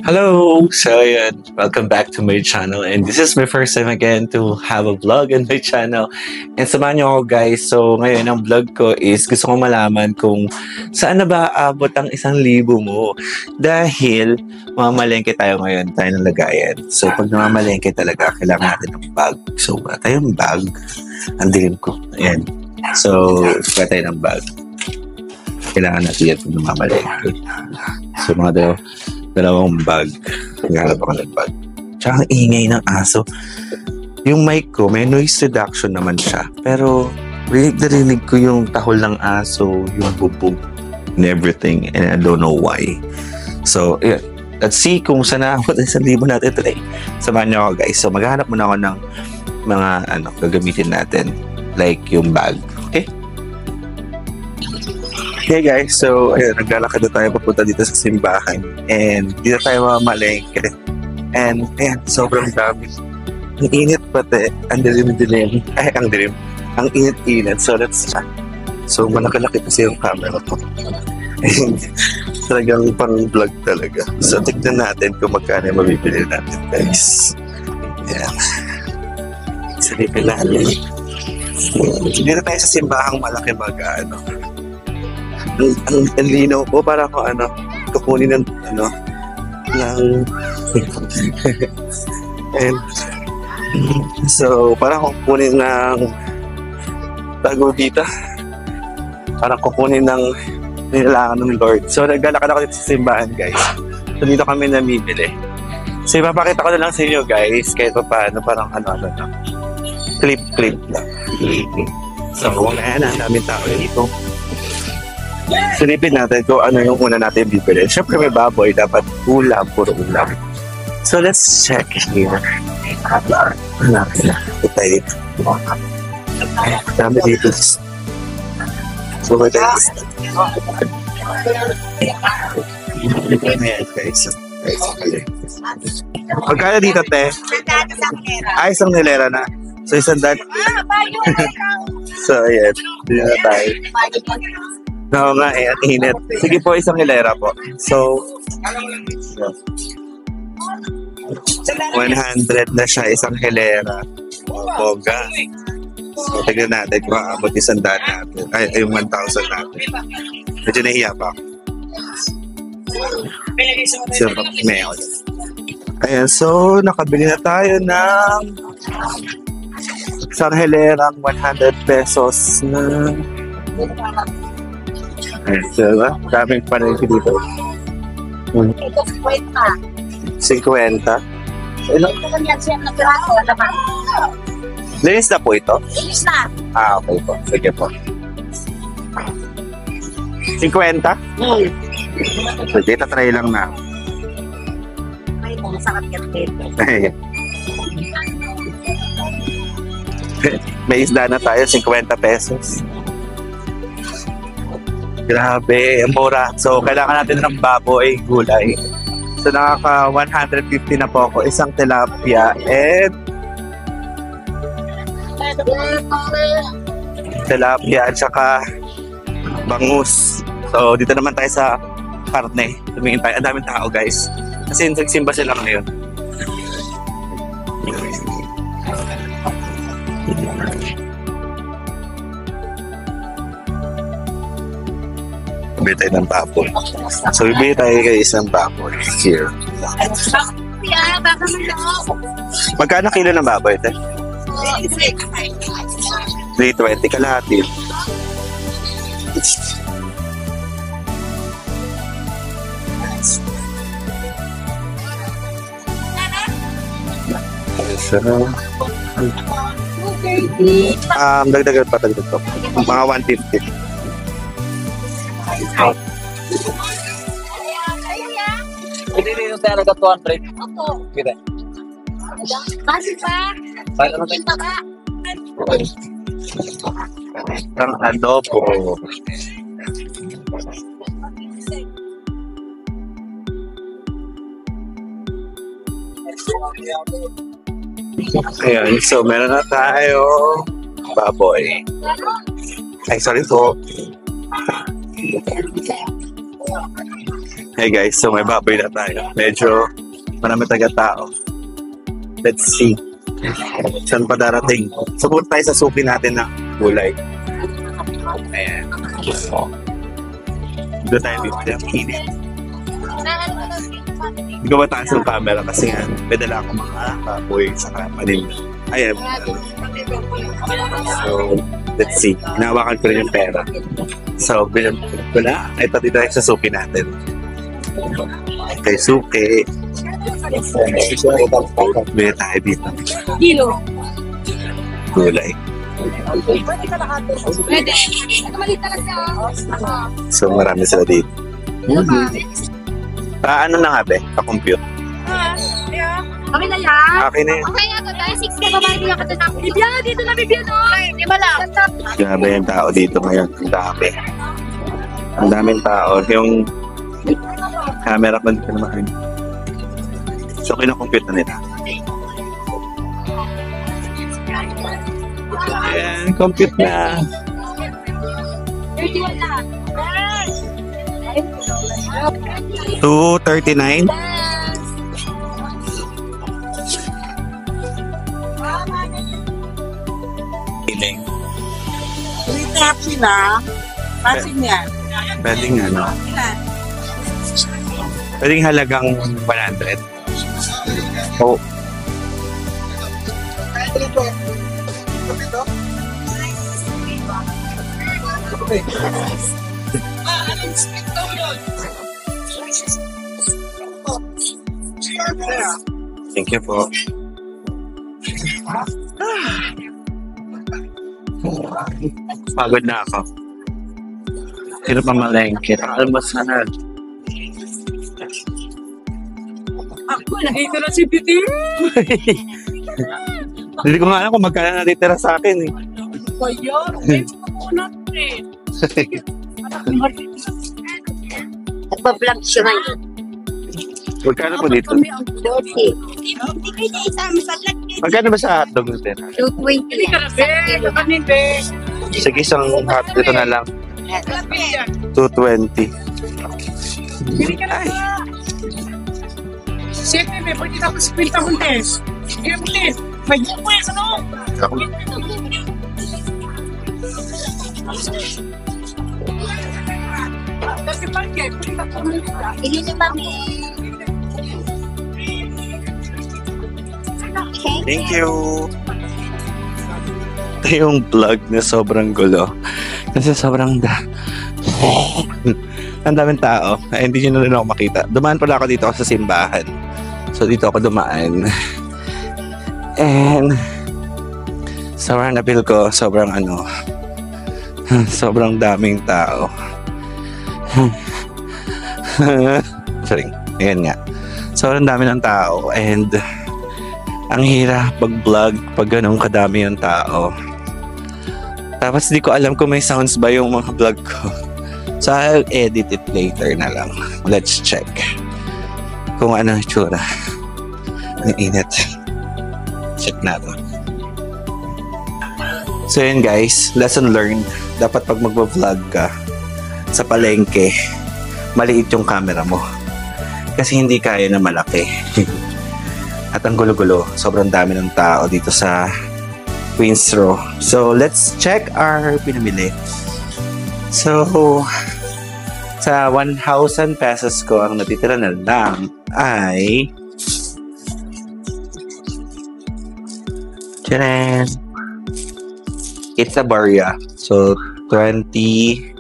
Hello! So yun, welcome back to my channel and this is my first time again to have a vlog on my channel. And samahan niyo ako guys, so ngayon ang vlog ko is gusto ko malaman kung saan na ba aabot ang 1,000 mo. Dahil mamalengke tayo ngayon, tayo ng lagayan. So pag namamalengke talaga, kailangan natin ng bag. So wala tayong bag, ang dilim ko. Ayan. So wala tayo ng bag. Kailangan natin yan kung namamalengke. So mga dalawang bag. Naghanap ako ng bag. Tsaka ang ingay ng aso. Yung mic ko, may noise reduction naman siya. Pero, rinig ko yung tahol ng aso, yung bubog, and everything. And I don't know why. So, yeah. Let's see kung saan naabot ang 1,000 natin today. Samahan niyo ako, guys. So, maghanap muna ako ng mga, gagamitin natin. Like yung bag. Okay? Hey guys, so ayun, naglalakad na tayo papunta dito sa simbahan and dito tayo mamalengke and ayan, sobrang dami. Ang init pati, ang dilim-dilim, ang init-init, so let's try. So malaki-laki kasi yung camera ko and talagang pang-vlog talaga. So tignan natin kung magkano yung mabibili natin guys. Ayan, silipin natin. Dito tayo sa simbahang malaki ang linaw ko para ko kukunin ng ng and so para kukunin ng tago dito para kukunin ng nilalangan ng Lord. So naglalakad ako dito sa simbahan guys. So dito kami namimili. So ipapakita ko na lang sa inyo guys kahit pa paano parang clip lang. So ayan, ang daming tao dito. Silipin natin kung ano yung una natin bibili. Siyempre may baboy, dapat ulam, puro ulam. So let's check here. Hanapin na. Ito tayo dito. Dami dito. So may tayo. Ayan guys. Magkano dito, te? Ay, isang nilera na. So isang dan. So ayan. Dito na tayo. Oo nga eh, at init. Sige po, isang hilera po. So, 100 na siya, isang hilera. Boga. So, tignan natin kung maabot 100 natin. Ay, yung 1,000 natin. Medyo nahiya pa ako. So, mail. Ayan, so, nakabili na tayo ng isang hilerang 100 pesos na so, daming panay dito. 50. 50? Linis na po ito? Linis na. Ah, okay po. Sige po. 50? Sige, tatry lang na. May masakit yan dito. May isda na tayo, 50 pesos. Grabe, ang mura. So, kailangan natin ng baboy, gulay. So, nakaka 150 na po ako. Isang tilapia at saka bangus. So, dito naman tayo sa karne. Tumingin tayo. Ang daming tao, guys. Kasi nagsimba sila ngayon. Bibili tayo ng baboy. So, bibili tayo guys ng baboy. Here. Magkano kilo ng baboy ito? 320 kalahati. Dagdagan pa. Mga 150. Hindi yung tayo nag 200. Opo. Kita. Basi pa. Pinta ba? Ang adobo. Ayan, so meron na tayo baboy. Ay, sorry po. Hey guys, so may baboy na tayo. Medyo marami taga-tao. Let's see. Saan pa darating? Support tayo sa suki natin ng gulay. Ayan. Doon tayo dito. Yung init. Hindi ko mataas yung camera kasi nga pedala ako mga baboy sa paninda. Ayan. So, let's see. Hinawakan ko rin yung pera. So, bilang ko na. Ito dito tayo sa suki natin. Okay, suki. Bili tayo dito. Gulay. Pwede. Maliit talaga siya. So, marami sila dito. Ano na nga, be? Pa-compute. Okay na yan. Okay na yun. Okay na to. Dahil 6 na babae niya ka na. Bibya, dito na bibya no. Di ba lang? Grabe yung tao dito ngayon. Ang dami. Ang daming tao. Yung camera ko dito naman. So, kinakompute na nila. Ayan, compute na. 31 na. 239. Piling. Taxi na. Taxi niya. Pwedeng ano? Pwedeng halagang 100. Oh. Thank you po. Pagod na ako. Pero pamalengke. Almasal. Ako, nakita na si Piti. Hindi ko nga alam kung magkano natitira sa akin eh. Kaya, Nagpa-vlog siya ngayon. Magkano po dito? 40. Magkano ba sa hotdog natin? 220. Sige, isang hot dito na lang. 220. Ay, Siyempre, may pwede tapos pinta mo test. Sige mo test. May yung po ano? Kasi pagke, pinta mo Ili ni Mami. Okay. thank you. Ito yung vlog na sobrang gulo. Kasi sobrang ang daming tao. Ay, hindi nyo na rin ako makita. Dumaan pala ako dito sa simbahan. So, dito ako dumaan. And, sobrang napil ko. Sobrang sobrang daming tao. Sorry. Ayan nga. Sobrang dami ng tao. And, ang hirap pag-vlog pag ganun kadami yung tao. Tapos, di ko alam kung may sounds ba yung mga vlog ko. So, I'll edit it later na lang. Let's check. Kung ano yung tsura. Ang init. Check natin. So, yun guys. Lesson learned. Dapat pag mag-vlog ka sa palengke, maliit yung camera mo. Kasi hindi kaya na malaki. At ang gulo-gulo. Sobrang dami ng tao dito sa Queen's Row. So, let's check our pinamili. So, sa 1,000 pesos ko, ang natitira na lang ay tcharan! It's a barya. So, 20,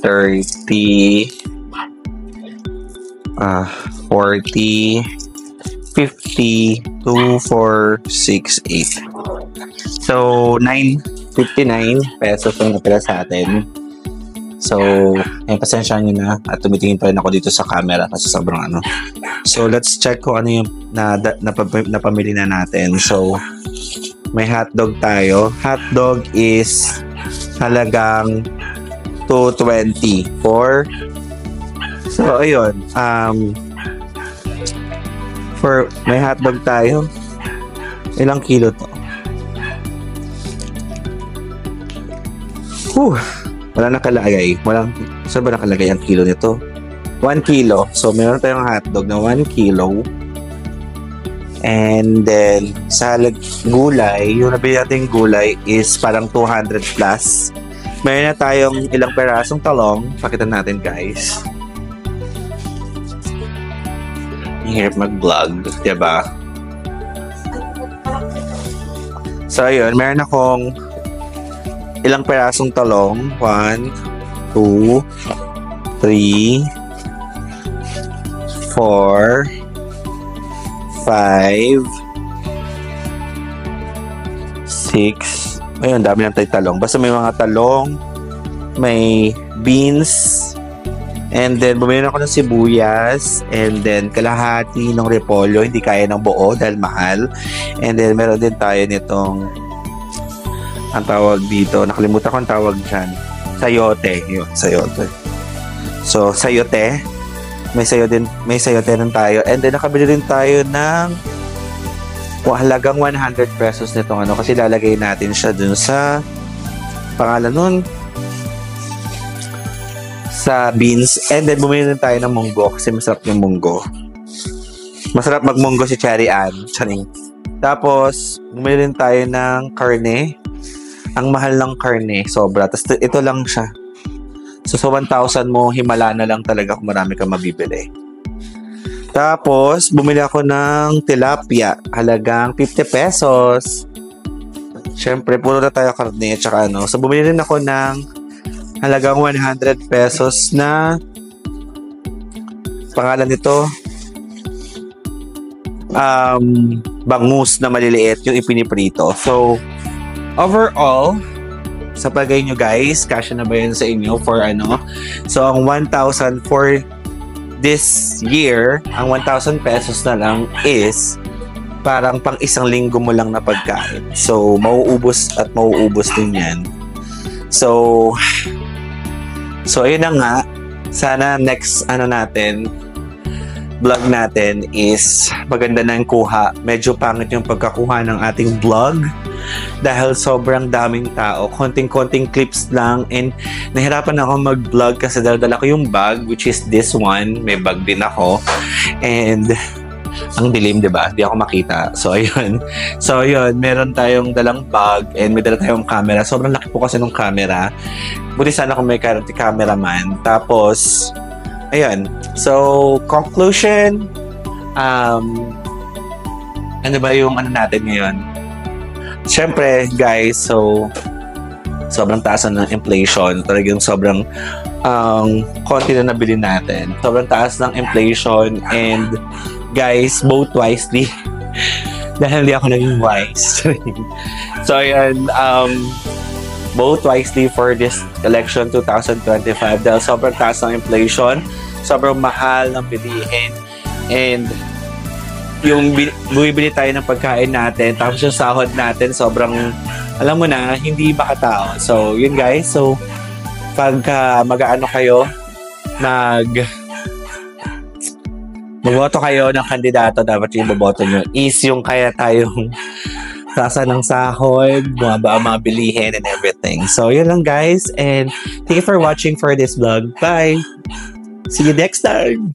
30, 40, 50, 2, 4, 6, 8. So, 959 pesos ang natira sa atin. So, pasensya nyo na at tumitingin pa rin ako dito sa camera kasi sobrang ano. So, let's check kung ano yung napamili na natin. So, may hotdog tayo. Hotdog is halagang 220 for so, ayun. For may hotdog tayo. Ilang kilo to? Whew. Wala nakalagay. Saan ba nakalagay ang kilo nito? 1 kilo. So, meron tayong hotdog na 1 kilo. And then, sa gulay, yung nabili natin gulay is parang 200 plus. Meron na tayong ilang perasong talong. Pakita natin, guys. Ang hirap mag-vlog, diba? So, ayun. Meron akong ilang perasong talong. 1, 2, 3, 4, 5, 6. Ayun, dami ng talong. Basta may mga talong, may beans, and then bumili ako ng sibuyas, and then kalahati ng repolyo, hindi kaya ng buo dahil mahal. And then meron din tayo nitong, ang tawag dito, nakalimutan ko ang tawag dyan, sayote. Yun, sayote. So, sayote. May sayote din tayo. And then nakabili din tayo ng halagang 100 pesos nitong ano, kasi lalagay natin siya dun sa pangalan nun, sa beans. And then bumili din tayo ng munggo kasi masarap yung munggo. Masarap magmunggo si Cherry Ann. Charing. Tapos bumili din tayo ng karne. Ang mahal ng karne, sobra. Tapos ito lang siya. So, sa 1,000 mo, himala na lang talaga kung marami kang mabibili. Tapos, bumili ako ng tilapia. Halagang 50 pesos. Siyempre, puro na tayo karne at saka ano. So, bumili rin ako ng halagang 100 pesos na pangalan nito, bangus na maliliit, yung ipiniprito. So, overall, sa palagay nyo guys, kasya na ba yun sa inyo for ano? So, ang 1,000 for this year, ang 1,000 pesos na lang is parang pang isang linggo mo lang na pagkain. So, mauubos at mauubos din yan. So, ayun na nga. Sana next vlog natin is maganda na yung kuha. Medyo pangit yung pagkakuha ng ating vlog dahil sobrang daming tao. Konting-konting clips lang, and nahirapan ako mag-vlog kasi dala ko yung bag, which is this one. May bag din ako. And ang dilim, diba? Di ako makita. So, ayun. Meron tayong dalang bag and may dala tayong camera. Sobrang laki po kasi ng camera. Buti sana kung may cameraman. Tapos, ayun. So, conclusion, ano ba yung ano natin ngayon? Siyempre, guys, so, sobrang taas ng inflation. Talagang sobrang konti na nabili natin. Sobrang taas ng inflation, and guys, vote wisely. Dahil hindi ako naging wise. So, ayan, vote wisely for this election 2025 dahil sobrang taas ng inflation, sobrang mahal ng bilihin, and yung bumibili tayo ng pagkain natin, tapos yung sahod natin sobrang, alam mo na, hindi makatao. So, yun guys. So, pag mag-aano kayo, magboto kayo ng kandidato, dapat yung boboto nyo is yung kaya tayong tasa ng sahod, bumaba ang mga bilihin and everything. So, yun lang guys, and thank you for watching for this vlog. Bye! See you next time!